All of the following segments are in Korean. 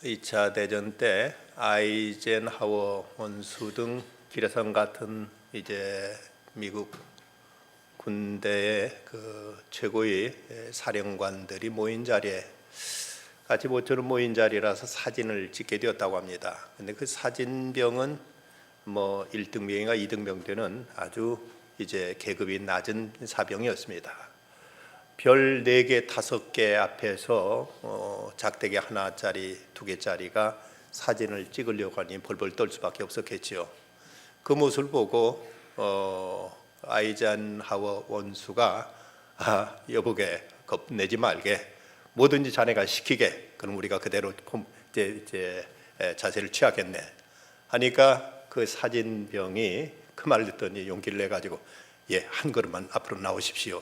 2차 대전 때 아이젠하워 원수 등 기라성 같은 이제 미국 군대의 그 최고의 사령관들이 모인 자리에 같이 모처럼 모인 자리라서 사진을 찍게 되었다고 합니다. 근데 그 사진병은 뭐 1등병인가 2등병 되는 아주 이제 계급이 낮은 사병이었습니다. 별 4개, 5개 앞에서 작대기 하나짜리, 2개짜리가 사진을 찍으려고 하니 벌벌 떨 수밖에 없었겠지요. 그 모습을 보고 아이젠하워 원수가 여보게 겁내지 말게, 뭐든지 자네가 시키게, 그럼 우리가 그대로 이제 자세를 취하겠네 하니까 그 사진병이 그 말 듣더니 용기를 내가지고 한 걸음만 앞으로 나오십시오.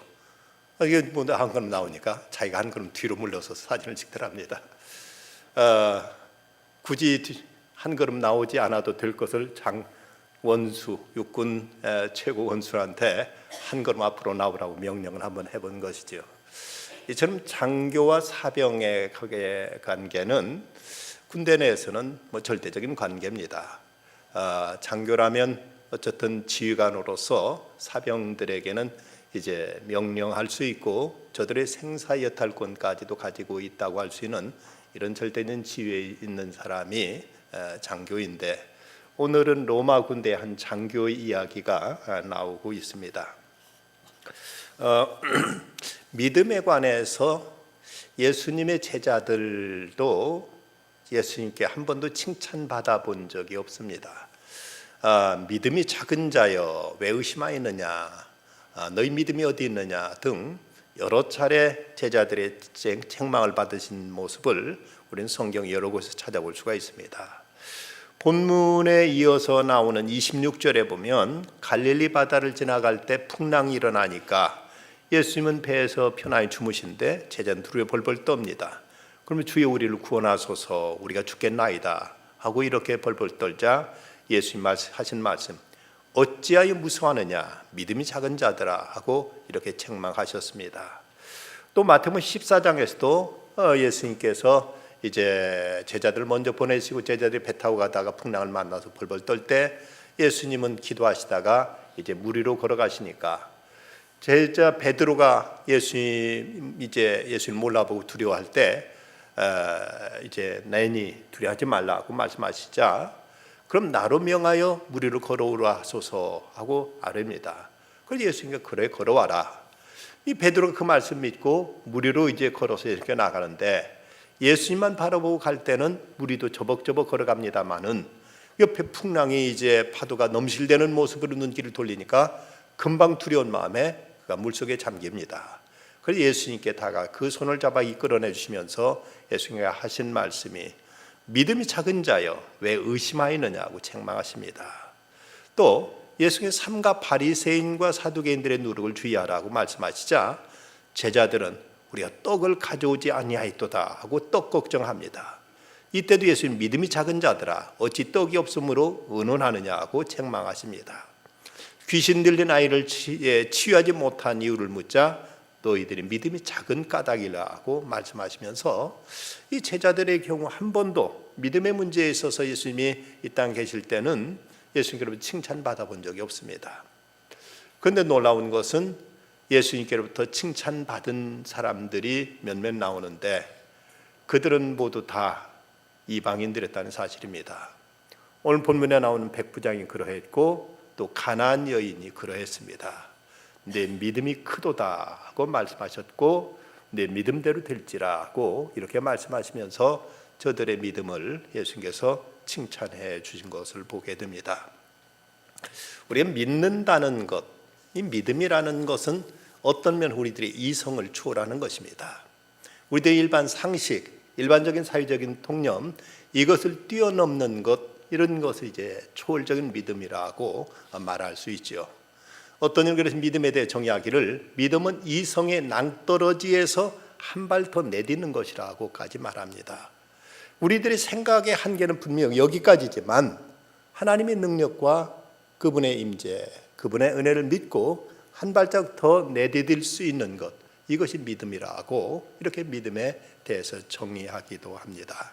이게 뭐 한 걸음 나오니까 자기가 한 걸음 뒤로 물러서 사진을 찍더랍니다. 굳이 한 걸음 나오지 않아도 될 것을 원수, 육군 최고 원수한테 한 걸음 앞으로 나오라고 명령을 한번 해본 것이죠. 이처럼 장교와 사병의 관계는 군대 내에서는 뭐 절대적인 관계입니다. 장교라면 어쨌든 지휘관으로서 사병들에게는 이제 명령할 수 있고 저들의 생사 여탈권까지도 가지고 있다고 할 수 있는 이런 절대적인 지위에 있는 사람이 장교인데, 오늘은 로마 군대의 한 장교의 이야기가 나오고 있습니다. 믿음에 관해서 예수님의 제자들도 예수님께 한 번도 칭찬받아 본 적이 없습니다. 믿음이 작은 자여 왜 의심하였느냐, 너희 믿음이 어디 있느냐 등 여러 차례 제자들의 책망을 받으신 모습을 우리는 성경 여러 곳에서 찾아볼 수가 있습니다. 본문에 이어서 나오는 26절에 보면 갈릴리 바다를 지나갈 때 풍랑이 일어나니까 예수님은 배에서 편안히 주무신데 제자는 두려워 벌벌 떱니다. 그러면 주여 우리를 구원하소서, 우리가 죽겠나이다 하고 이렇게 벌벌 떨자 예수님 하신 말씀, 어찌하여 무서워하느냐 믿음이 작은 자들아 하고 이렇게 책망하셨습니다. 또 마태복음 14장에서도 예수님께서 이제 제자들을 먼저 보내시고 제자들이 배 타고 가다가 풍랑을 만나서 벌벌 떨 때 예수님은 기도하시다가 이제 물 위로 걸어가시니까 제자 베드로가 예수님 몰라보고 두려워할 때 이제 내니 두려워하지 말라고 말씀하시자, 그럼 나로 명하여 물 위로 걸어오라 하소서 하고 아뢰입니다. 그래서 예수님께서 그래 걸어와라. 이 베드로가 그 말씀 믿고 물 위로 이제 걸어서 이렇게 나가는데 예수님만 바라보고 갈 때는 물 위도 저벅저벅 걸어갑니다마는 옆에 풍랑이 이제 파도가 넘실대는 모습으로 눈길을 돌리니까 금방 두려운 마음에 그가 물속에 잠깁니다. 그래서 예수님께 다가 그 손을 잡아 이끌어내 주시면서 예수님께서 하신 말씀이 믿음이 작은 자여 왜 의심하였느냐고 책망하십니다. 또 예수님께서 삼가 바리새인과 사두개인들의 누룩을 주의하라고 말씀하시자 제자들은 우리가 떡을 가져오지 아니하였도다 하고 떡 걱정합니다. 이때도 예수님 믿음이 작은 자들아 어찌 떡이 없으므로 의논하느냐고 책망하십니다. 귀신 들린 아이를 치유하지 못한 이유를 묻자 너희들이 믿음이 작은 까닭이라고 말씀하시면서 이 제자들의 경우 한 번도 믿음의 문제에 있어서 예수님이 이 땅에 계실 때는 예수님께로부터 칭찬받아 본 적이 없습니다. 그런데 놀라운 것은 예수님께로부터 칭찬받은 사람들이 몇몇 나오는데 그들은 모두 다 이방인들이었다는 사실입니다. 오늘 본문에 나오는 백부장이 그러했고 또 가나안 여인이 그러했습니다. 내 믿음이 크도다 하고 말씀하셨고 내 믿음대로 될지라 하고 이렇게 말씀하시면서 저들의 믿음을 예수님께서 칭찬해 주신 것을 보게 됩니다. 우리가 믿는다는 것, 이 믿음이라는 것은 어떤 면 우리들의 이성을 초월하는 것입니다. 우리들의 일반 상식, 일반적인 사회적인 통념, 이것을 뛰어넘는 것, 이런 것을 이제 초월적인 믿음이라고 말할 수 있죠. 어떤 이는 그래서 믿음에 대해 정의하기를 믿음은 이성의 낭떠러지에서 한 발 더 내딛는 것이라고까지 말합니다. 우리들의 생각의 한계는 분명 여기까지지만 하나님의 능력과 그분의 임재, 그분의 은혜를 믿고 한 발짝 더 내디딜 수 있는 것, 이것이 믿음이라고 이렇게 믿음에 대해서 정의하기도 합니다.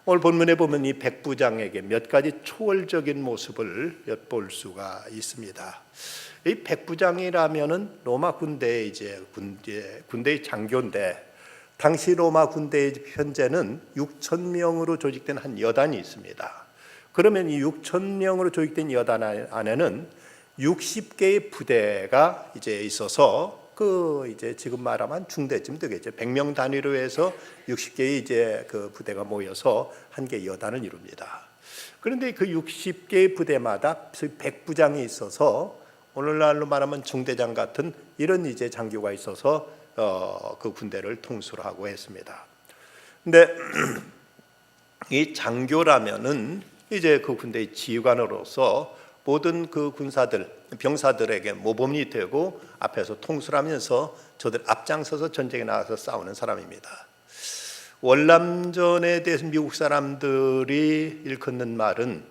오늘 본문에 보면 이 백부장에게 몇 가지 초월적인 모습을 엿볼 수가 있습니다. 이 백부장이라면은 로마 군대의 군대의 장교인데, 당시 로마 군대의 현재는 6천 명으로 조직된 한 여단이 있습니다. 그러면 이 6천 명으로 조직된 여단 안에는 60개의 부대가 이제 있어서 이제 지금 말하면 중대쯤 되겠죠. 100명 단위로 해서 60개의 이제 그 부대가 모여서 한 개의 여단을 이룹니다. 그런데 그 60개의 부대마다 백부장이 있어서 오늘날로 말하면 중대장 같은 이런 이제 장교가 있어서 그 군대를 통수를 하고 했습니다. 근데 이 장교라면은 이제 그 군대의 지휘관으로서 모든 그 군사들, 병사들에게 모범이 되고 앞에서 통수를 하면서 저들 앞장서서 전쟁에 나가서 싸우는 사람입니다. 월남전에 대해서 미국 사람들이 일컫는 말은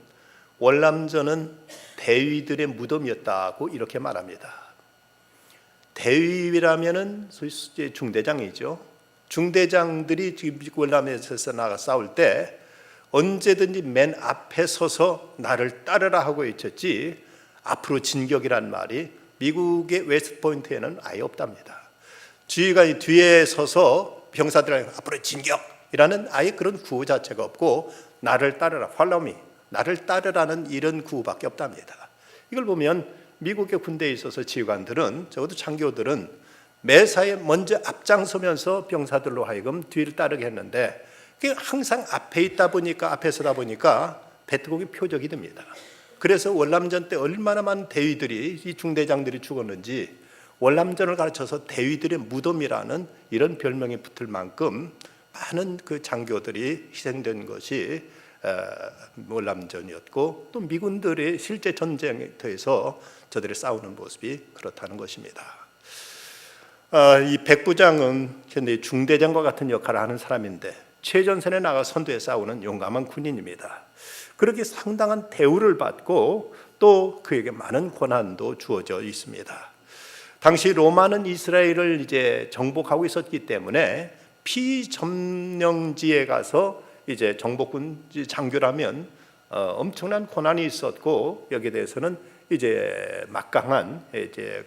월남전은 대위들의 무덤이었다고 이렇게 말합니다. 대위라면은 소위 중대장이죠. 중대장들이 지금 월남에서 나가 싸울 때 언제든지 맨 앞에 서서 나를 따르라 하고 외쳤지, 앞으로 진격이란 말이 미국의 웨스트포인트에는 아예 없답니다. 지휘관이 뒤에 서서 병사들에게 앞으로 진격이라는 아예 그런 구호 자체가 없고, 나를 따르라, follow me, 나를 따르라는 이런 구호밖에 없답니다. 이걸 보면 미국의 군대에 있어서 지휘관들은, 적어도 장교들은 매사에 먼저 앞장서면서 병사들로 하여금 뒤를 따르게 했는데, 항상 앞에 있다 보니까, 앞에 서다 보니까 배트곡이 표적이 됩니다. 그래서 월남전 때 얼마나 많은 대위들이, 이 중대장들이 죽었는지 월남전을 가르쳐서 대위들의 무덤이라는 이런 별명이 붙을 만큼 많은 그 장교들이 희생된 것이 월남전이었고, 또 미군들의 실제 전쟁터에서 저들이 싸우는 모습이 그렇다는 것입니다. 이 백부장은 현대 중대장과 같은 역할을 하는 사람인데 최전선에 나가 선두에 싸우는 용감한 군인입니다. 그렇게 상당한 대우를 받고 또 그에게 많은 권한도 주어져 있습니다. 당시 로마는 이스라엘을 이제 정복하고 있었기 때문에 피점령지에 가서 이제 정복군 장교라면 엄청난 권한이 있었고, 여기에 대해서는 이제 막강한 이제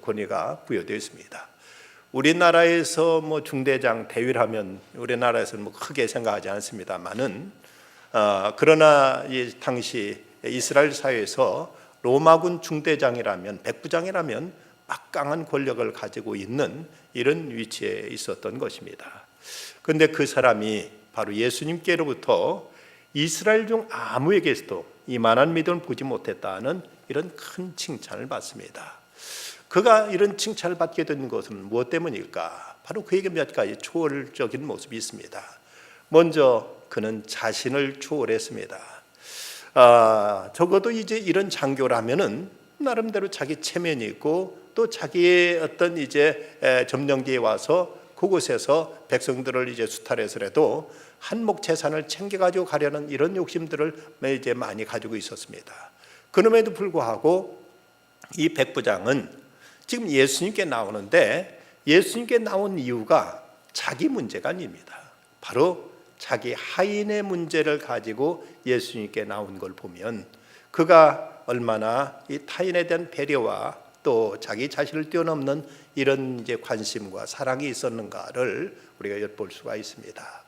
권위가 부여되어 있습니다. 우리나라에서 뭐 중대장 대위라면 우리나라에서는 뭐 크게 생각하지 않습니다만은, 그러나 이 당시 이스라엘 사회에서 로마군 중대장이라면, 백부장이라면 막강한 권력을 가지고 있는 이런 위치에 있었던 것입니다. 그런데 그 사람이 바로 예수님께로부터 이스라엘 중 아무에게서도 이만한 믿음을 보지 못했다는 이런 큰 칭찬을 받습니다. 그가 이런 칭찬을 받게 된 것은 무엇 때문일까? 바로 그에게 몇 가지 초월적인 모습이 있습니다. 먼저 그는 자신을 초월했습니다. 적어도 이제 이런 장교라면은 나름대로 자기 체면이 있고, 또 자기의 어떤 이제 점령지에 와서 그곳에서 백성들을 이제 수탈해서라도 한몫 재산을 챙겨가지고 가려는 이런 욕심들을 이제 많이 가지고 있었습니다. 그럼에도 불구하고 이 백부장은 지금 예수님께 나오는데, 예수님께 나온 이유가 자기 문제가 아닙니다. 바로 자기 하인의 문제를 가지고 예수님께 나온 걸 보면 그가 얼마나 이 타인에 대한 배려와 또 자기 자신을 뛰어넘는 이런 이제 관심과 사랑이 있었는가를 우리가 엿볼 수가 있습니다.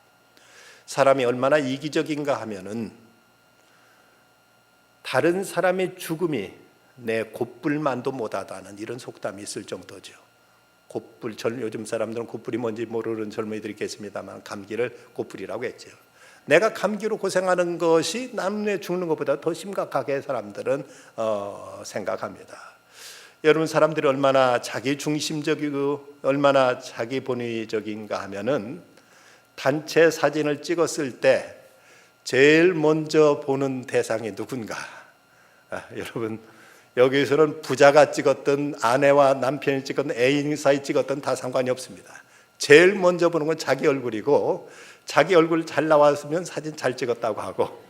사람이 얼마나 이기적인가 하면은 다른 사람의 죽음이 내 곱불만도 못하다는 이런 속담이 있을 정도죠. 곱불, 요즘 사람들은 곱불이 뭔지 모르는 젊은이들이 있겠습니다만 감기를 곱불이라고 했죠. 내가 감기로 고생하는 것이 남의 죽는 것보다 더 심각하게 사람들은 생각합니다. 여러분, 사람들이 얼마나 자기 중심적이고 얼마나 자기 본위적인가 하면은 단체 사진을 찍었을 때 제일 먼저 보는 대상이 누군가? 여러분, 여기서는 부자가 찍었던, 아내와 남편이 찍었던, 애인 사이 찍었던 다 상관이 없습니다. 제일 먼저 보는 건 자기 얼굴이고, 자기 얼굴 잘 나왔으면 사진 잘 찍었다고 하고,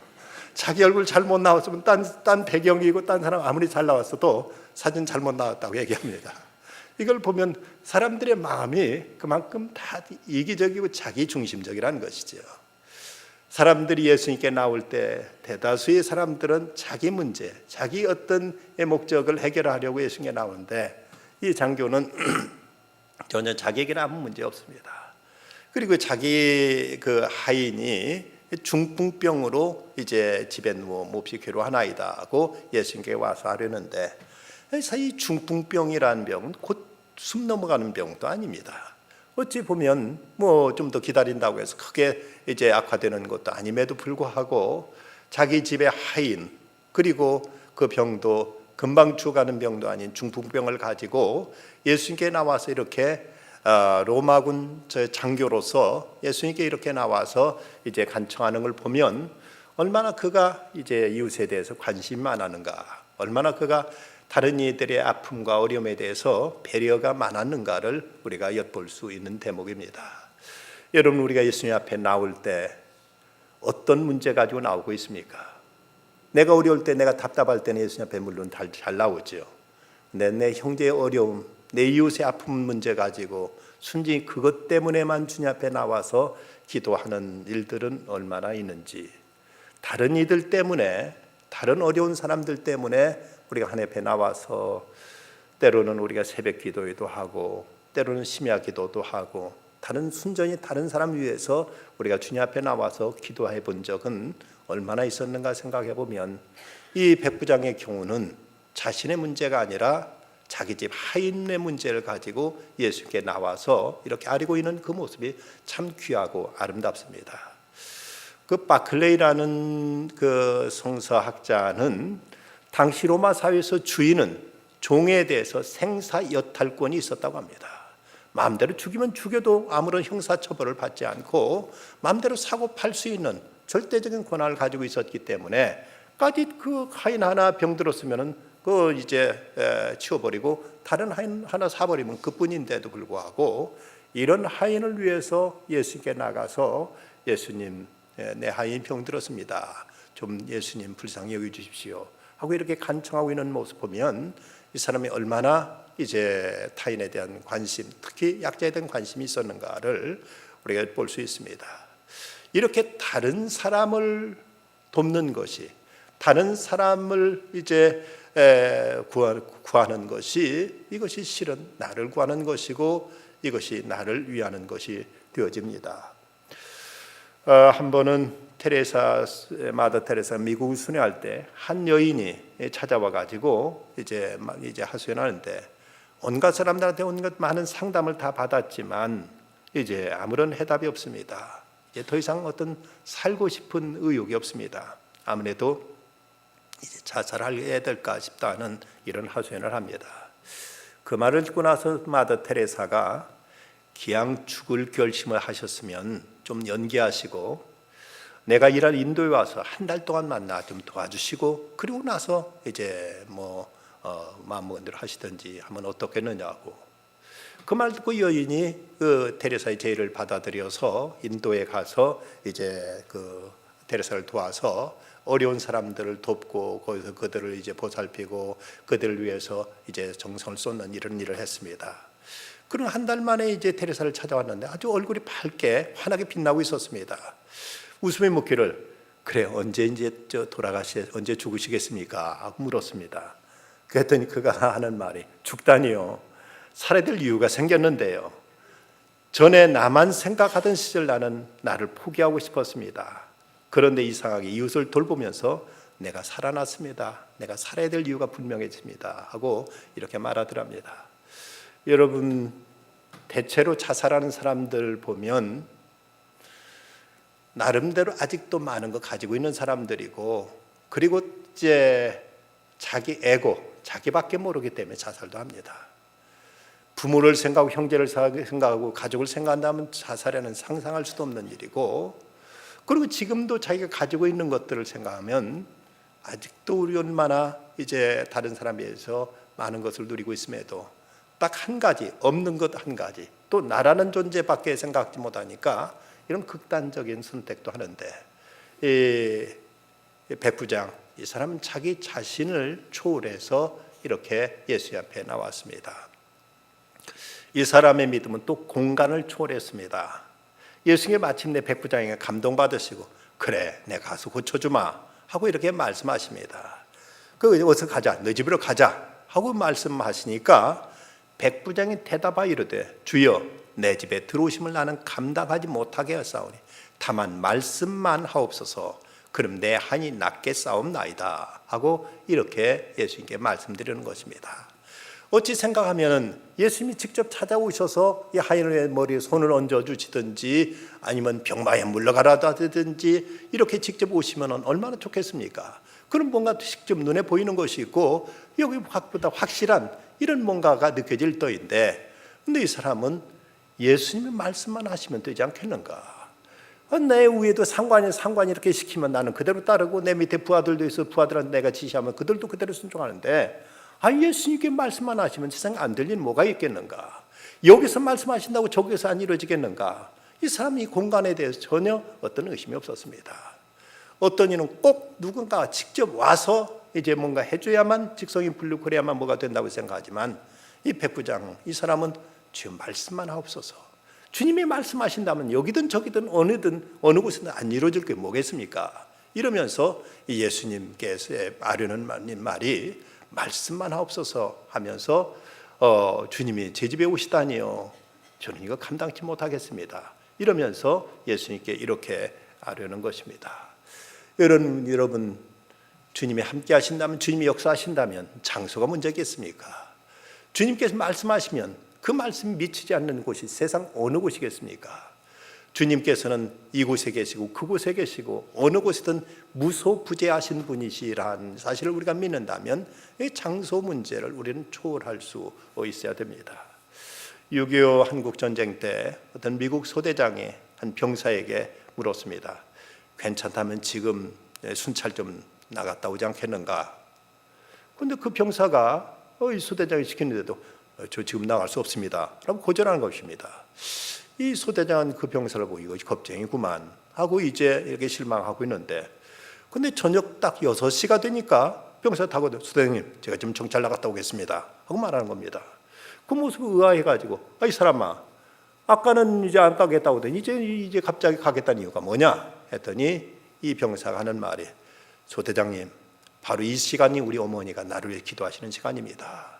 자기 얼굴 잘못 나왔으면 딴 배경이고 딴 사람 아무리 잘 나왔어도 사진 잘못 나왔다고 얘기합니다. 이걸 보면 사람들의 마음이 그만큼 다 이기적이고 자기 중심적이라는 것이죠. 사람들이 예수님께 나올 때 대다수의 사람들은 자기 문제, 자기 어떤 목적을 해결하려고 예수님께 나오는데, 이 장교는 전혀 자기에게는 아무 문제 없습니다. 그리고 자기 그 하인이 중풍병으로 이제 집에 누워 몹시 괴로워하나이다 하고 예수님께 와서 하려는데, 이 중풍병이라는 병은 곧 숨 넘어가는 병도 아닙니다. 어찌 보면 뭐 좀 더 기다린다고 해서 크게 이제 악화되는 것도 아님에도 불구하고 자기 집의 하인, 그리고 그 병도 금방 죽어가는 병도 아닌 중풍병을 가지고 예수님께 나와서 이렇게 로마군 장교로서 예수님께 이렇게 나와서 이제 간청하는 걸 보면 얼마나 그가 이제 이웃에 대해서 관심이 많았는가, 얼마나 그가 다른 이들의 아픔과 어려움에 대해서 배려가 많았는가를 우리가 엿볼 수 있는 대목입니다. 여러분, 우리가 예수님 앞에 나올 때 어떤 문제 가지고 나오고 있습니까? 내가 어려울 때, 내가 답답할 때는 예수님 앞에 물론 잘 나오죠. 근데 내 형제의 어려움, 내 이웃의 아픔 문제 가지고 순전히 그것 때문에만 주님 앞에 나와서 기도하는 일들은 얼마나 있는지, 다른 이들 때문에, 다른 어려운 사람들 때문에 우리가 하나님 앞에 나와서 때로는 우리가 새벽 기도도 하고 때로는 심야 기도도 하고 순전히 다른 사람 위해서 우리가 주님 앞에 나와서 기도해 본 적은 얼마나 있었는가 생각해 보면, 이 백부장의 경우는 자신의 문제가 아니라 자기 집 하인의 문제를 가지고 예수께 나와서 이렇게 아리고 있는 그 모습이 참 귀하고 아름답습니다. 그 바클레이라는 그 성서학자는 당시 로마 사회에서 주인은 종에 대해서 생사여탈권이 있었다고 합니다. 마음대로 죽이면 죽여도 아무런 형사처벌을 받지 않고 마음대로 사고 팔 수 있는 절대적인 권한을 가지고 있었기 때문에 까짓 그 하인 하나 병들었으면은 그 이제 치워버리고 다른 하인 하나 사버리면 그뿐인데도 불구하고 이런 하인을 위해서 예수님께 나가서 예수님, 내 하인 병들었습니다. 좀 예수님 불쌍히 여겨주십시오 하고 이렇게 간청하고 있는 모습 보면 이 사람이 얼마나 이제 타인에 대한 관심, 특히 약자에 대한 관심이 있었는가를 우리가 볼 수 있습니다. 이렇게 다른 사람을 돕는 것이, 다른 사람을 이제 구하는 것이, 이것이 실은 나를 구하는 것이고 이것이 나를 위하는 것이 되어집니다. 한 번은 마더 테레사 미국 순회할 때 한 여인이 찾아와 가지고 이제 하소연하는데, 온갖 사람들한테 온갖 많은 상담을 다 받았지만 이제 아무런 해답이 없습니다. 이제 더 이상 어떤 살고 싶은 의욕이 없습니다. 아무래도 이제 자살해야 될까 싶다는 이런 하소연을 합니다. 그 말을 듣고 나서 마더 테레사가 기왕 죽을 결심을 하셨으면 좀 연기하시고 내가 일할 인도에 와서 한 달 동안만 나 좀 도와주시고 그리고 나서 이제 마음 먹은 대로 하시든지 하면 어떻겠느냐고. 그 말 듣고 여인이 그 테레사의 제의를 받아들여서 인도에 가서 이제 그 테레사를 도와서 어려운 사람들을 돕고 거기서 그들을 이제 보살피고 그들을 위해서 이제 정성을 쏟는 이런 일을 했습니다. 그럼 한 달 만에 이제 테레사를 찾아왔는데 아주 얼굴이 밝게 환하게 빛나고 있었습니다. 웃음이 묻기를 그래 언제 이제 언제 죽으시겠습니까? 하고 물었습니다. 그랬더니 그가 하는 말이 죽다니요. 살아야 될 이유가 생겼는데요. 전에 나만 생각하던 시절 나는 나를 포기하고 싶었습니다. 그런데 이상하게 이웃을 돌보면서 내가 살아났습니다. 내가 살아야 될 이유가 분명해집니다. 하고 이렇게 말하더랍니다. 여러분, 대체로 자살하는 사람들 보면 나름대로 아직도 많은 거 가지고 있는 사람들이고, 그리고 이제 자기 에고, 자기밖에 모르기 때문에 자살도 합니다. 부모를 생각하고 형제를 생각하고 가족을 생각한다면 자살에는 상상할 수도 없는 일이고, 그리고 지금도 자기가 가지고 있는 것들을 생각하면 아직도 우리 얼마나 이제 다른 사람에 비해서 많은 것을 누리고 있음에도 딱 한 가지, 없는 것 한 가지, 또 나라는 존재밖에 생각하지 못하니까 이런 극단적인 선택도 하는데, 이 백부장, 이 사람은 자기 자신을 초월해서 이렇게 예수 앞에 나왔습니다. 이 사람의 믿음은 또 공간을 초월했습니다. 예수님이 마침내 백부장에게 감동받으시고 그래, 내가 가서 고쳐주마 하고 이렇게 말씀하십니다. 어서 가자, 너 집으로 가자 하고 말씀하시니까 백부장이 대답하여 이르되 주여 내 집에 들어오심을 나는 감당하지 못하게 하사오니 다만 말씀만 하옵소서. 그럼 내 한이 낫겠사옵나이다 하고 이렇게 예수님께 말씀드리는 것입니다. 어찌 생각하면 예수님이 직접 찾아오셔서 이 하인의 머리에 손을 얹어주시든지 아니면 병마에 물러가라도 하든지 이렇게 직접 오시면 얼마나 좋겠습니까? 그런 뭔가 직접 눈에 보이는 것이 있고 여기 확보다 확실한 이런 뭔가가 느껴질 터인데, 근데 이 사람은 예수님의 말씀만 하시면 되지 않겠는가? 내 위에도 상관이 이렇게 시키면 나는 그대로 따르고 내 밑에 부하들도 있어 부하들한테 내가 지시하면 그들도 그대로 순종하는데, 예수님께 말씀만 하시면 세상에 안 될 일 뭐가 있겠는가? 여기서 말씀하신다고 저기서 안 이루어지겠는가? 이 사람이 이 공간에 대해서 전혀 어떤 의심이 없었습니다. 어떤 이는 꼭 누군가 직접 와서 이제 뭔가 해줘야만 직성이 풀리고 그래야만 뭐가 된다고 생각하지만, 이 백부장 이 사람은 주여 말씀만 하옵소서. 주님이 말씀하신다면 여기든 저기든 어느 곳이든 안 이루어질 게 뭐겠습니까? 이러면서 예수님께서 아뢰는 말이 말씀만 하옵소서 하면서 주님이 제 집에 오시다니요, 저는 이거 감당치 못하겠습니다. 이러면서 예수님께 이렇게 아뢰는 것입니다. 여러분 주님이 함께 하신다면, 주님이 역사하신다면 장소가 문제겠습니까? 주님께서 말씀하시면 그 말씀이 미치지 않는 곳이 세상 어느 곳이겠습니까? 주님께서는 이곳에 계시고 그곳에 계시고 어느 곳이든 무소부재하신 분이시라는 사실을 우리가 믿는다면 이 장소 문제를 우리는 초월할 수 있어야 됩니다. 6.25 한국전쟁 때 어떤 미국 소대장이 한 병사에게 물었습니다. 괜찮다면 지금 순찰 좀 나갔다 오지 않겠는가? 그런데 그 병사가 이 소대장이 시키는데도 저 지금 나갈 수 없습니다 라고 거절하는 것입니다. 이 소대장은 그 병사를 보고 이거 겁쟁이구만 하고 이제 이렇게 실망하고 있는데, 근데 저녁 딱 6시가 되니까 병사 타고 소대장님 제가 좀 정찰 나갔다 오겠습니다 하고 말하는 겁니다. 그 모습을 의아해가지고 이 사람아, 아까는 이제 안 가겠다고 하더니 이제 갑자기 가겠다는 이유가 뭐냐 했더니 이 병사가 하는 말이, 소대장님 바로 이 시간이 우리 어머니가 나를 위해 기도하시는 시간입니다.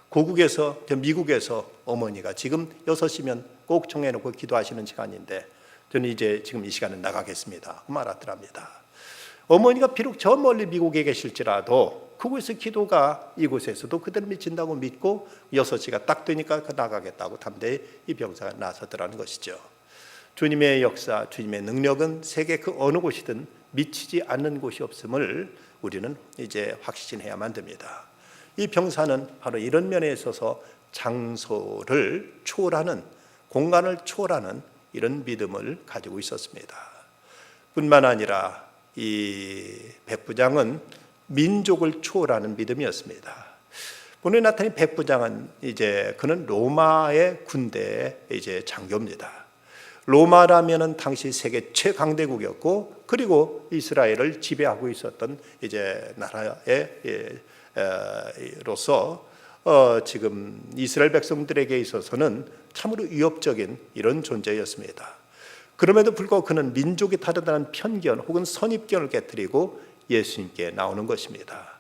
고국에서, 미국에서 어머니가 지금 6시면 꼭 정해놓고 기도하시는 시간인데 저는 이제 지금 이 시간에 나가겠습니다 그 말하더랍니다. 어머니가 비록 저 멀리 미국에 계실지라도 그곳에서 기도가 이곳에서도 그대로 미친다고 믿고 6시가 딱 되니까 나가겠다고 담대히 이 병사가 나서더라는 것이죠. 주님의 역사, 주님의 능력은 세계 그 어느 곳이든 미치지 않는 곳이 없음을 우리는 이제 확신해야만 됩니다. 이 병사는 바로 이런 면에 있어서 장소를 초월하는, 공간을 초월하는 이런 믿음을 가지고 있었습니다. 뿐만 아니라 이 백부장은 민족을 초월하는 믿음이었습니다. 본에 나타난 백부장은 이제 그는 로마의 군대의 이제 장교입니다. 로마라면은 당시 세계 최강대국이었고, 그리고 이스라엘을 지배하고 있었던 이제 나라의 로서 지금 이스라엘 백성들에게 있어서는 참으로 위협적인 이런 존재였습니다. 그럼에도 불구하고 그는 민족이 다르다는 편견 혹은 선입견을 깨뜨리고 예수님께 나오는 것입니다.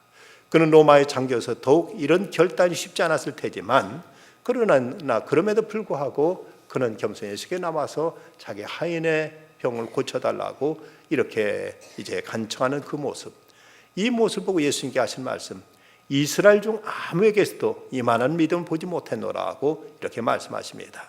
그는 로마의 장교여서 더욱 이런 결단이 쉽지 않았을 테지만, 그러나 그럼에도 불구하고 그는 겸손히 예수께 나와서 자기 하인의 병을 고쳐달라고 이렇게 이제 간청하는 그 모습, 이 모습을 보고 예수님께 하신 말씀, 이스라엘 중 아무에게서도 이만한 믿음을 보지 못했노라고 이렇게 말씀하십니다.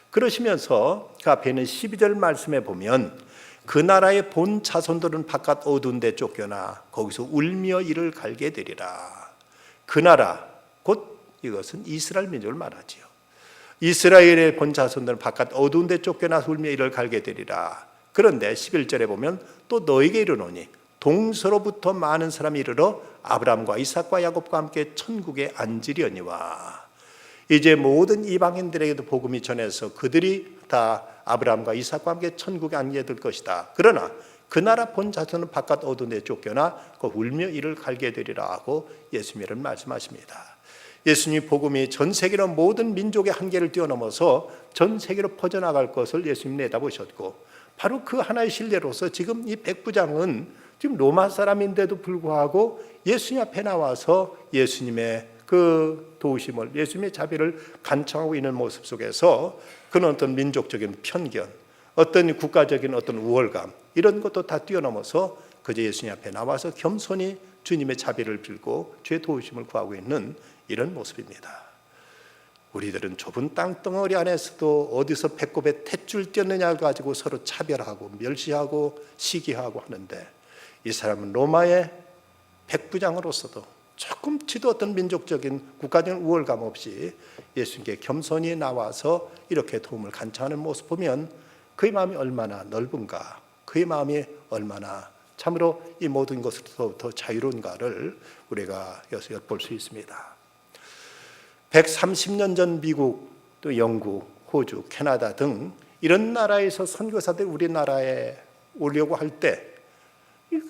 그러시면서 그 앞에 있는 12절 말씀에 보면 그 나라의 본 자손들은 바깥 어두운 데 쫓겨나 거기서 울며 이를 갈게 되리라. 그 나라, 곧 이것은 이스라엘 민족을 말하지요. 이스라엘의 본 자손들은 바깥 어두운 데 쫓겨나서 울며 이를 갈게 되리라. 그런데 11절에 보면 또 너에게 이르노니 동서로부터 많은 사람이 이르러 아브라함과 이삭과 야곱과 함께 천국에 앉으려니와. 이제 모든 이방인들에게도 복음이 전해서 그들이 다 아브라함과 이삭과 함께 천국에 앉게 될 것이다. 그러나 그 나라 본 자손은 바깥 어두운 데 쫓겨나 그 울며 이를 갈게 되리라 하고 예수님은 말씀하십니다. 예수님 복음이 전 세계로 모든 민족의 한계를 뛰어넘어서 전 세계로 퍼져나갈 것을 예수님 내다보셨고, 바로 그 하나의 신뢰로서 지금 이 백부장은 지금 로마 사람인데도 불구하고 예수님 앞에 나와서 예수님의 그 도우심을, 예수님의 자비를 간청하고 있는 모습 속에서 그는 어떤 민족적인 편견, 어떤 국가적인 어떤 우월감, 이런 것도 다 뛰어넘어서 그저 예수님 앞에 나와서 겸손히 주님의 자비를 빌고 주의 도우심을 구하고 있는 이런 모습입니다. 우리들은 좁은 땅덩어리 안에서도 어디서 배꼽에 탯줄 띄었느냐를 가지고 서로 차별하고 멸시하고 시기하고 하는데, 이 사람은 로마의 백부장으로서도 조금치도 어떤 민족적인 국가적인 우월감 없이 예수님께 겸손히 나와서 이렇게 도움을 간청하는 모습 보면 그의 마음이 얼마나 넓은가, 그의 마음이 얼마나 참으로 이 모든 것으로부터 자유로운가를 우리가 여기서 엿볼 수 있습니다. 130년 전 미국, 또 영국, 호주, 캐나다 등 이런 나라에서 선교사들이 우리나라에 오려고 할 때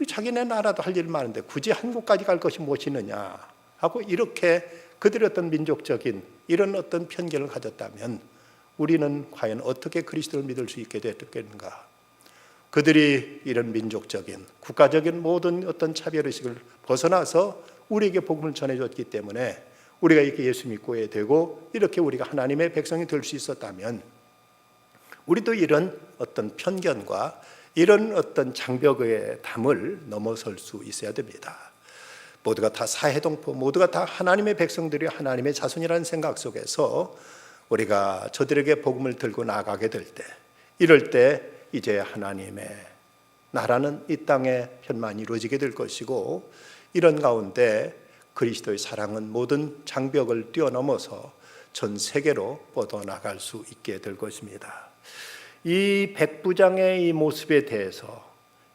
자기네 나라도 할 일 많은데 굳이 한국까지 갈 것이 무엇이느냐 하고 이렇게 그들의 어떤 민족적인 이런 어떤 편견을 가졌다면 우리는 과연 어떻게 그리스도를 믿을 수 있게 됐겠는가? 그들이 이런 민족적인 국가적인 모든 어떤 차별의식을 벗어나서 우리에게 복음을 전해줬기 때문에 우리가 이렇게 예수 믿고 되고 이렇게 우리가 하나님의 백성이 될 수 있었다면 우리도 이런 어떤 편견과 이런 어떤 장벽의 담을 넘어설 수 있어야 됩니다. 모두가 다 사해동포, 모두가 다 하나님의 백성들이 하나님의 자손이라는 생각 속에서 우리가 저들에게 복음을 들고 나가게 될 때, 이럴 때 이제 하나님의 나라는 이 땅에 편만이 이루어지게 될 것이고, 이런 가운데 그리스도의 사랑은 모든 장벽을 뛰어넘어서 전 세계로 뻗어나갈 수 있게 될 것입니다. 이 백부장의 이 모습에 대해서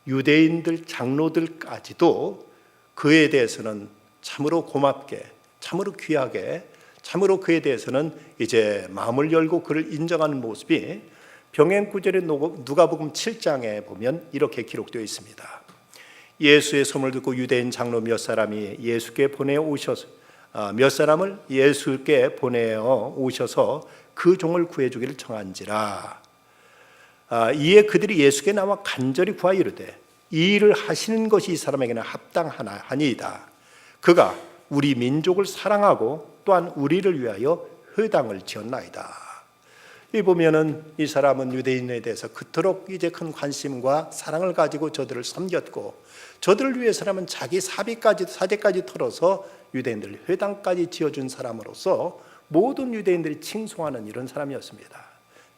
유대인들 장로들까지도 그에 대해서는 참으로 고맙게, 참으로 귀하게, 참으로 그에 대해서는 이제 마음을 열고 그를 인정하는 모습이 병행구절의 누가복음 7장에 보면 이렇게 기록되어 있습니다. 예수의 소문을 듣고 유대인 장로 몇 사람이 예수께 보내어 오셔서 몇 사람을 예수께 보내어 오셔서 그 종을 구해주기를 청한지라. 이에 그들이 예수께 나와 간절히 구하여 이르되 이 일을 하시는 것이 이 사람에게는 합당하니이다. 그가 우리 민족을 사랑하고 또한 우리를 위하여 회당을 지었나이다. 이 보면은 이 사람은 유대인에 대해서 그토록 이제 큰 관심과 사랑을 가지고 저들을 섬겼고, 저들을 위해서라면 자기 사대까지 털어서 유대인들 회당까지 지어준 사람으로서 모든 유대인들이 칭송하는 이런 사람이었습니다.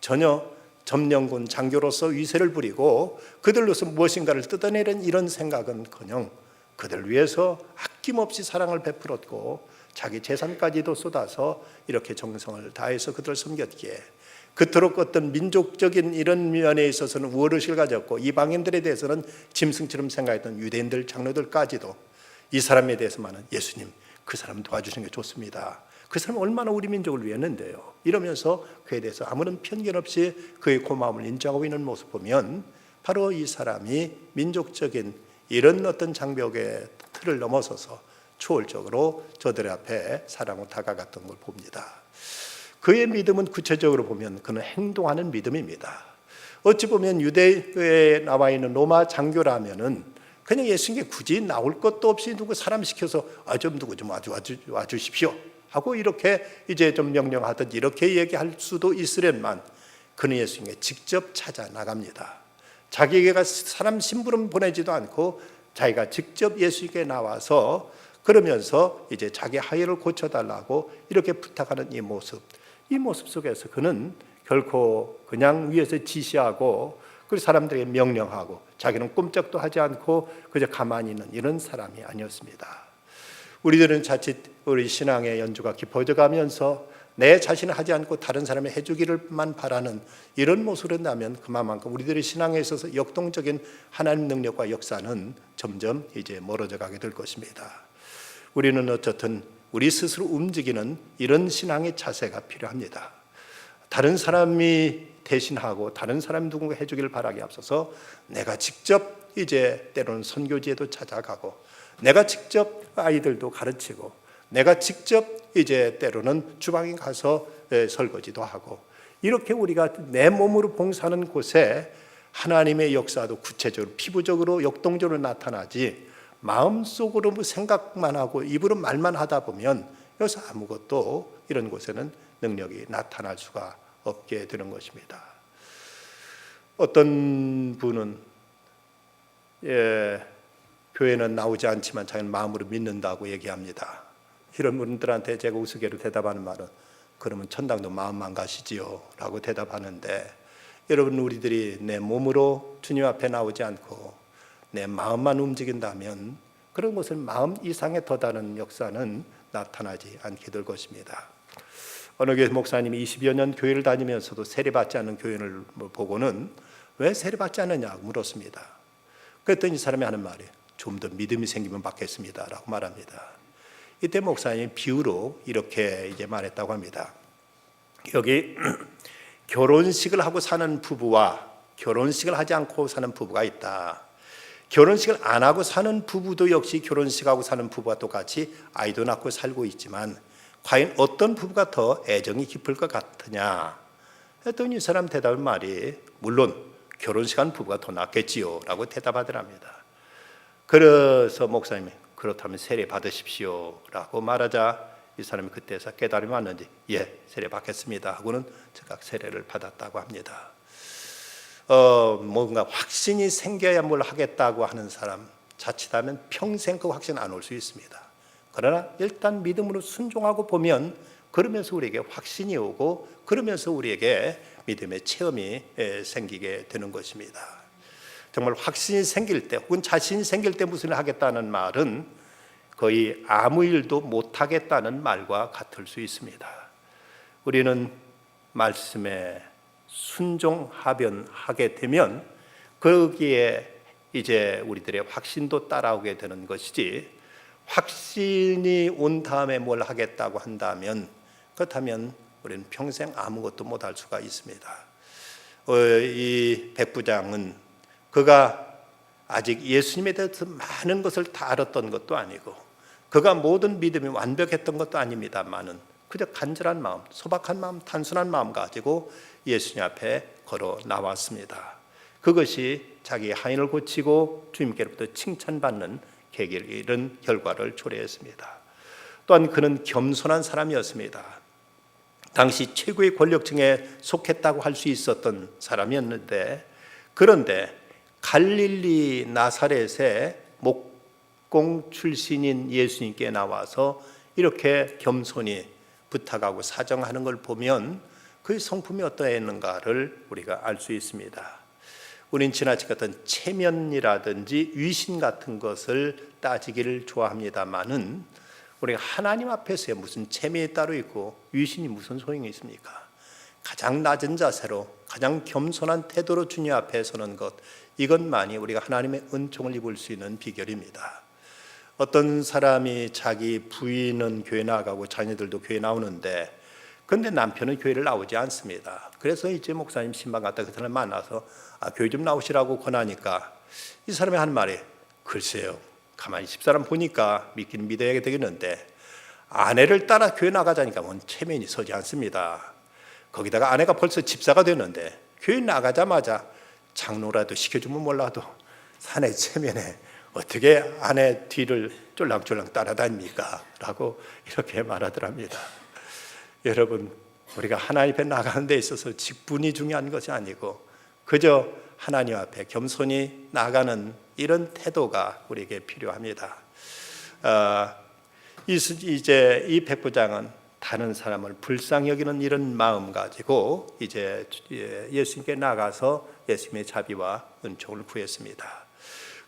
전혀 점령군 장교로서 위세를 부리고 그들로서 무엇인가를 뜯어내는 이런 생각은커녕 그들을 위해서 아낌없이 사랑을 베풀었고 자기 재산까지도 쏟아서 이렇게 정성을 다해서 그들을 섬겼기에 그토록 어떤 민족적인 이런 면에 있어서는 우월의식을 가졌고 이방인들에 대해서는 짐승처럼 생각했던 유대인들 장로들까지도 이 사람에 대해서만은 예수님, 그 사람 도와주시는 게 좋습니다. 그 사람은 얼마나 우리 민족을 위했는데요. 이러면서 그에 대해서 아무런 편견 없이 그의 고마움을 인정하고 있는 모습 보면 바로 이 사람이 민족적인 이런 어떤 장벽의 틀을 넘어서서 초월적으로 저들 앞에 사랑으로 다가갔던 걸 봅니다. 그의 믿음은 구체적으로 보면 그는 행동하는 믿음입니다. 어찌 보면 유대에 나와 있는 로마 장교라면은 그냥 예수님께 굳이 나올 것도 없이 누구 사람 시켜서 좀 누구 좀 와주십시오 하고 이렇게 이제 좀 명령하듯 이렇게 얘기할 수도 있으련만 그는 예수님께 직접 찾아 나갑니다. 자기가 사람 심부름 보내지도 않고 자기가 직접 예수님께 나와서 그러면서 이제 자기 하의를 고쳐달라고 이렇게 부탁하는 이 모습 속에서 그는 결코 그냥 위에서 지시하고 그 사람들에게 명령하고 자기는 꼼짝도 하지 않고 그저 가만히 있는 이런 사람이 아니었습니다. 우리들은 자칫 우리 신앙의 연주가 깊어져 가면서 내 자신을 하지 않고 다른 사람이 해주기를만 바라는 이런 모습을 한다면 그만큼 우리들의 신앙에 있어서 역동적인 하나님 능력과 역사는 점점 이제 멀어져 가게 될 것입니다. 우리는 어쨌든 우리 스스로 움직이는 이런 신앙의 자세가 필요합니다. 다른 사람이 대신하고 다른 사람이 누군가 해주기를 바라기 앞서서 내가 직접 이제 때로는 선교지에도 찾아가고 내가 직접 아이들도 가르치고 내가 직접 이제 때로는 주방에 가서 설거지도 하고 이렇게 우리가 내 몸으로 봉사하는 곳에 하나님의 역사도 구체적으로 피부적으로 역동적으로 나타나지 마음속으로 생각만 하고 입으로 말만 하다 보면 여기서 아무것도 이런 곳에는 능력이 나타날 수가 없게 되는 것입니다. 어떤 분은 교회는 나오지 않지만 자기는 마음으로 믿는다고 얘기합니다. 이런 분들한테 제가 우스개로 대답하는 말은 그러면 천당도 마음만 가시지요 라고 대답하는데, 여러분, 우리들이 내 몸으로 주님 앞에 나오지 않고 내 마음만 움직인다면 그런 것은 마음 이상의 더 다른 역사는 나타나지 않게 될 것입니다. 어느 교회 목사님이 20여 년 교회를 다니면서도 세례받지 않는 교인을 보고는 왜 세례받지 않느냐고 물었습니다. 그랬더니 이 사람이 하는 말이 좀 더 믿음이 생기면 받겠습니다 라고 말합니다. 이때 목사님이 비유로 이렇게 이제 말했다고 합니다. 여기 결혼식을 하고 사는 부부와 결혼식을 하지 않고 사는 부부가 있다. 결혼식을 안 하고 사는 부부도 역시 결혼식하고 사는 부부와 똑같이 아이도 낳고 살고 있지만 과연 어떤 부부가 더 애정이 깊을 것 같으냐 했더니 이 사람 대답한 말이 물론 결혼식한 부부가 더 낫겠지요 라고 대답하더랍니다. 그래서 목사님이 그렇다면 세례 받으십시오 라고 말하자 이 사람이 그때서 깨달음이 왔는지 예, 세례 받겠습니다 하고는 즉각 세례를 받았다고 합니다. 뭔가 확신이 생겨야 뭘 하겠다고 하는 사람 자칫하면 평생 그 확신 안 올 수 있습니다. 그러나 일단 믿음으로 순종하고 보면 그러면서 우리에게 확신이 오고 그러면서 우리에게 믿음의 체험이 생기게 되는 것입니다. 정말 확신이 생길 때 혹은 자신이 생길 때 무슨 일을 하겠다는 말은 거의 아무 일도 못하겠다는 말과 같을 수 있습니다. 우리는 말씀에 순종하변하게 되면 거기에 이제 우리들의 확신도 따라오게 되는 것이지, 확신이 온 다음에 뭘 하겠다고 한다면 그렇다면 우리는 평생 아무것도 못할 수가 있습니다. 이 백부장은 그가 아직 예수님에 대해서 많은 것을 다 알았던 것도 아니고 그가 모든 믿음이 완벽했던 것도 아닙니다만은 그저 간절한 마음, 소박한 마음, 단순한 마음 가지고 예수님 앞에 걸어 나왔습니다. 그것이 자기의 하인을 고치고 주님께로부터 칭찬받는 이런 결과를 초래했습니다. 또한 그는 겸손한 사람이었습니다. 당시 최고의 권력층에 속했다고 할 수 있었던 사람이었는데, 그런데 갈릴리 나사렛의 목공 출신인 예수님께 나와서 이렇게 겸손히 부탁하고 사정하는 걸 보면 그 성품이 어떠했는가를 우리가 알 수 있습니다. 우린 지나치게 어떤 체면이라든지 위신 같은 것을 따지기를 좋아합니다만은 우리가 하나님 앞에서의 무슨 체면이 따로 있고 위신이 무슨 소용이 있습니까? 가장 낮은 자세로 가장 겸손한 태도로 주님 앞에 서는 것, 이것만이 우리가 하나님의 은총을 입을 수 있는 비결입니다. 어떤 사람이 자기 부인은 교회 나가고 자녀들도 교회 나오는데 근데 남편은 교회를 나오지 않습니다. 그래서 이제 목사님 신방 갔다 그 사람 만나서 교회 좀 나오시라고 권하니까 이 사람이 하는 말이 글쎄요, 가만히 집사람 보니까 믿기는 믿어야 되겠는데 아내를 따라 교회 나가자니까 뭔 체면이 서지 않습니다. 거기다가 아내가 벌써 집사가 됐는데 교회 나가자마자 장로라도 시켜주면 몰라도 사내 체면에 어떻게 아내 뒤를 쫄랑쫄랑 따라다닙니까? 라고 이렇게 말하더랍니다. 여러분, 우리가 하나님 앞에 나가는 데 있어서 직분이 중요한 것이 아니고 그저 하나님 앞에 겸손히 나가는 이런 태도가 우리에게 필요합니다. 이제 이 백부장은 다른 사람을 불쌍히 여기는 이런 마음 가지고 이제 예수님께 나가서 예수님의 자비와 은총을 구했습니다.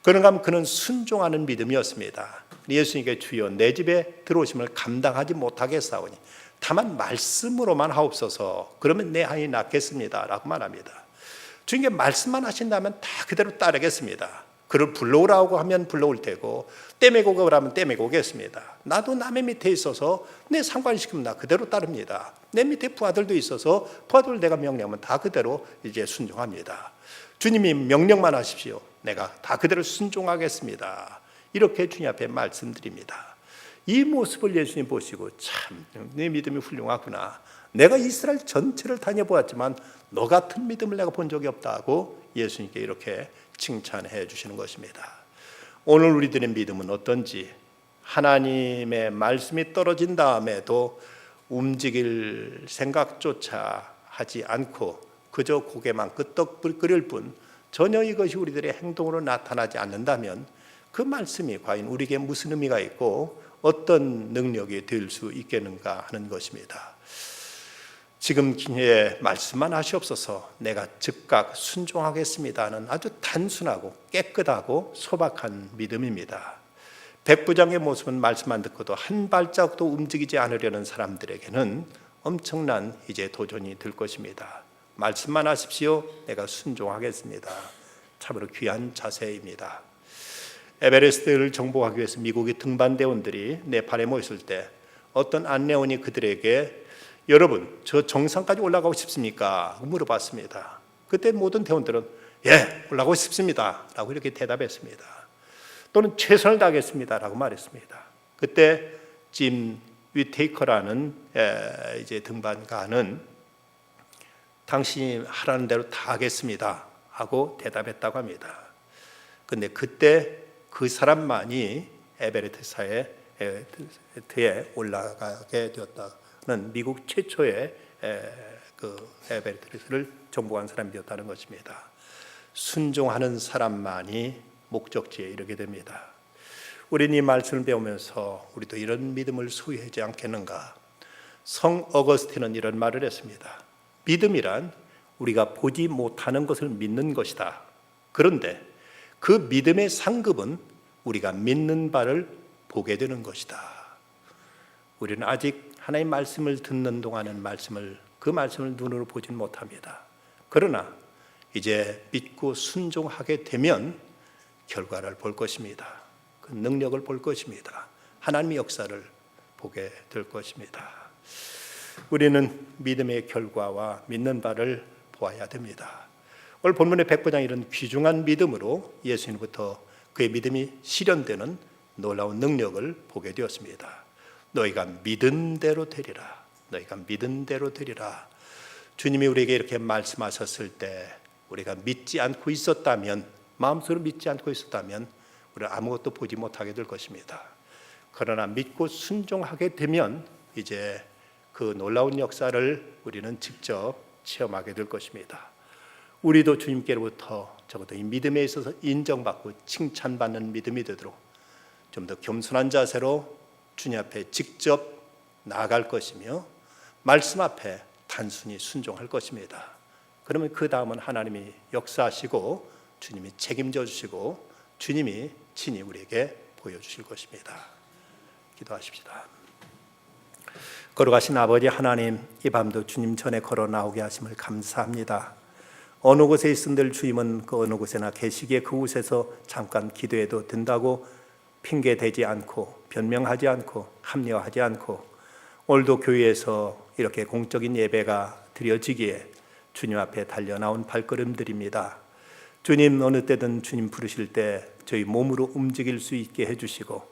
그런가 하면 그는 순종하는 믿음이었습니다. 예수님께 주여 내 집에 들어오심을 감당하지 못하겠사오니 다만 말씀으로만 하옵소서, 그러면 내 아이 낫겠습니다 라고 말합니다. 주님께 말씀만 하신다면 다 그대로 따르겠습니다. 그를 불러오라고 하면 불러올 테고 떼매고 가라면 떼매고 오겠습니다. 나도 남의 밑에 있어서 내 상관시키면 나 그대로 따릅니다. 내 밑에 부하들도 있어서 부하들 내가 명령하면 다 그대로 이제 순종합니다. 주님이 명령만 하십시오. 내가 다 그대로 순종하겠습니다. 이렇게 주님 앞에 말씀드립니다. 이 모습을 예수님 보시고 참 내 믿음이 훌륭하구나. 내가 이스라엘 전체를 다녀보았지만 너 같은 믿음을 내가 본 적이 없다고 예수님께 이렇게 칭찬해 주시는 것입니다. 오늘 우리들의 믿음은 어떤지, 하나님의 말씀이 떨어진 다음에도 움직일 생각조차 하지 않고 그저 고개만 끄덕 끓일 뿐 전혀 이것이 우리들의 행동으로 나타나지 않는다면 그 말씀이 과연 우리에게 무슨 의미가 있고 어떤 능력이 될 수 있겠는가 하는 것입니다. 지금 말씀만 하시옵소서, 내가 즉각 순종하겠습니다는 아주 단순하고 깨끗하고 소박한 믿음입니다. 백부장의 모습은 말씀만 듣고도 한 발짝도 움직이지 않으려는 사람들에게는 엄청난 이제 도전이 될 것입니다. 말씀만 하십시오, 내가 순종하겠습니다. 참으로 귀한 자세입니다. 에베레스트를 정복하기 위해서 미국의 등반대원들이 네팔에 모였을 때 어떤 안내원이 그들에게 여러분, 저 정상까지 올라가고 싶습니까? 물어봤습니다. 그때 모든 대원들은 예, 올라가고 싶습니다 라고 이렇게 대답했습니다. 또는 최선을 다하겠습니다 라고 말했습니다. 그때 짐 위테이커라는 이제 등반가는 당신이 하라는 대로 다 하겠습니다 하고 대답했다고 합니다. 그런데 그때 그 사람만이 에베레스트에 올라가게 되었다는 미국 최초의 그 에베레스트를 정복한 사람이 되었다는 것입니다. 순종하는 사람만이 목적지에 이르게 됩니다. 우리는 이 말씀을 배우면서 우리도 이런 믿음을 소유하지 않겠는가? 성 어거스틴은 이런 말을 했습니다. 믿음이란 우리가 보지 못하는 것을 믿는 것이다. 그런데 그 믿음의 상급은 우리가 믿는 바를 보게 되는 것이다. 우리는 아직 하나님의 말씀을 듣는 동안은 그 말씀을 눈으로 보진 못합니다. 그러나 이제 믿고 순종하게 되면 결과를 볼 것입니다. 그 능력을 볼 것입니다. 하나님의 역사를 보게 될 것입니다. 우리는 믿음의 결과와 믿는 바를 보아야 됩니다. 오늘 본문의 백부장이 이런 귀중한 믿음으로 예수님부터 그의 믿음이 실현되는 놀라운 능력을 보게 되었습니다. 너희가 믿은 대로 되리라. 너희가 믿은 대로 되리라. 주님이 우리에게 이렇게 말씀하셨을 때 우리가 믿지 않고 있었다면, 마음속으로 믿지 않고 있었다면 우리는 아무것도 보지 못하게 될 것입니다. 그러나 믿고 순종하게 되면 이제 그 놀라운 역사를 우리는 직접 체험하게 될 것입니다. 우리도 주님께로부터 적어도 이 믿음에 있어서 인정받고 칭찬받는 믿음이 되도록 좀 더 겸손한 자세로 주님 앞에 직접 나아갈 것이며 말씀 앞에 단순히 순종할 것입니다. 그러면 그 다음은 하나님이 역사하시고 주님이 책임져 주시고 주님이 친히 우리에게 보여주실 것입니다. 기도하십시다. 걸어가신 아버지 하나님, 이 밤도 주님 전에 걸어 나오게 하심을 감사합니다. 어느 곳에 있은들 주님은 그 어느 곳에나 계시기에 그곳에서 잠깐 기도해도 된다고 핑계대지 않고 변명하지 않고 합리화하지 않고 오늘도 교회에서 이렇게 공적인 예배가 드려지기에 주님 앞에 달려나온 발걸음들입니다. 주님, 어느 때든 주님 부르실 때 저희 몸으로 움직일 수 있게 해주시고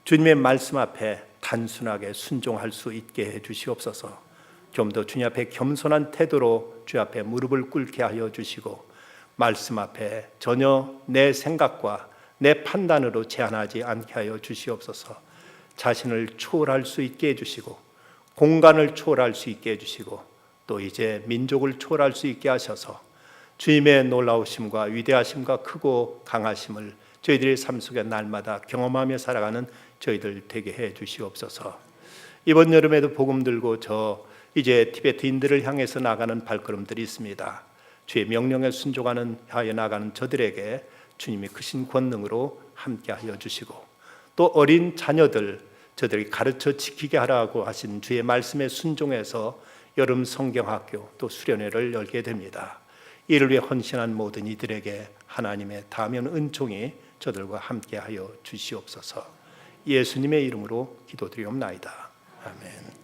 주님의 말씀 앞에 단순하게 순종할 수 있게 해주시옵소서. 좀 더 주님 앞에 겸손한 태도로 주 앞에 무릎을 꿇게 하여 주시고 말씀 앞에 전혀 내 생각과 내 판단으로 제한하지 않게 하여 주시옵소서. 자신을 초월할 수 있게 해주시고 공간을 초월할 수 있게 해주시고 또 이제 민족을 초월할 수 있게 하셔서 주님의 놀라우심과 위대하심과 크고 강하심을 저희들의 삶 속에 날마다 경험하며 살아가는 저희들 되게 해 주시옵소서. 이번 여름에도 복음 들고 이제 티베트인들을 향해서 나가는 발걸음들이 있습니다. 주의 명령에 순종하는 하여 나가는 저들에게 주님이 크신 권능으로 함께하여 주시고 또 어린 자녀들 저들이 가르쳐 지키게 하라고 하신 주의 말씀에 순종해서 여름 성경학교 또 수련회를 열게 됩니다. 이를 위해 헌신한 모든 이들에게 하나님의 다면 은총이 저들과 함께하여 주시옵소서. 예수님의 이름으로 기도드리옵나이다. 아멘.